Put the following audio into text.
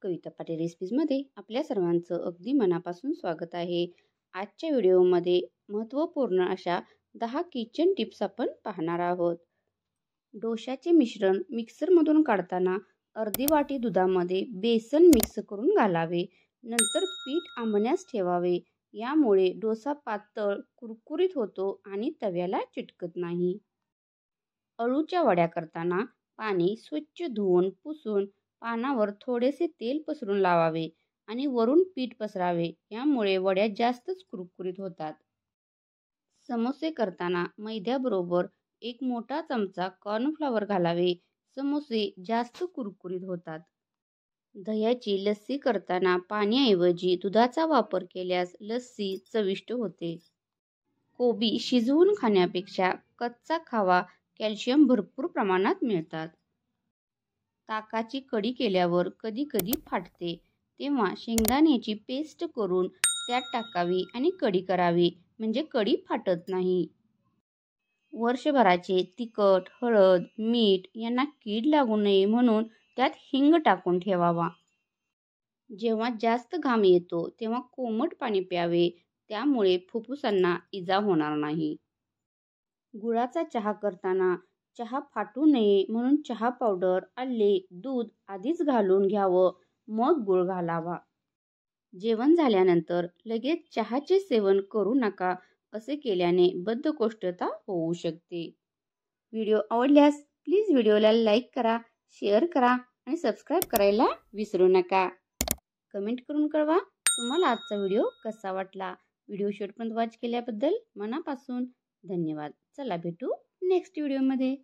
कविता पाटील रेसिपीजमध्ये आपल्या सर्वांचं अगदी मनापासून स्वागत आहे। आजच्या व्हिडिओमध्ये महत्त्वपूर्ण अशा 10 किचन टिप्स आपण पाहणार आहोत। डोशाचे मिश्रण मिक्सरमधून काढताना अर्धी वाटी दुधामध्ये बेसन मिक्स करून घालावे, नंतर पीठ आंबण्यास ठेवावे। यामुळे डोसा पातळ कुरकुरीत होतो आणि तव्याला चिटकत नाही। अळूच्या वड्या करताना पाणी स्वच्छ धुवून पुसून पानावर थोडेसे तेल पसरून लावावे आणि वरून पीठ पसरावे। यामुळे वड्या जास्तच कुरकुरीत होतात। समोसे करताना मैद्याबरोबर एक मोठा चमचा कॉर्नफ्लॉवर घालावे, समोसे जास्त कुरकुरीत होतात। दह्याची लस्सी करताना पाण्याऐवजी दुधाचा वापर केल्यास लस्सी चविष्ट होते। कोबी शिजवून खाण्यापेक्षा कच्चा खावा, कॅल्शियम भरपूर प्रमाणात मिळतात। ताकाची कढी केल्यावर कधी कधी फाटते, तेव्हा शेंगदाण्याची पेस्ट करून त्यात टाकावी आणि कढी करावी, म्हणजे कढी फाटत नाही। वर्षभराचे तिखट, हळद, मीठ यांना कीड लागू नये म्हणून त्यात हिंग टाकून ठेवावा। जेव्हा जास्त घाम येतो तेव्हा कोमट पाणी प्यावे, त्यामुळे फुफ्फुसांना इजा होणार नाही। गुळाचा चहा करताना चहा फाटू नये म्हणून चहा पावडर, आले, दूध आधीच घालून घ्यावं, मग गुळ घालावा। जेवण झाल्यानंतर लगेच चहाचे सेवन करू नका, असे केल्याने बद्धकोष्ठता होऊ शकते। व्हिडिओ आवडल्यास प्लीज व्हिडिओला लाईक करा, शेअर करा आणि सबस्क्राईब करायला विसरू नका। कमेंट करून कळवा तुम्हाला आजचा व्हिडिओ कसा वाटला। व्हिडिओ शेवटपर्यंत वॉच केल्याबद्दल मनापासून धन्यवाद। चला भेटू नेक्स्ट व्हिडिओमध्ये।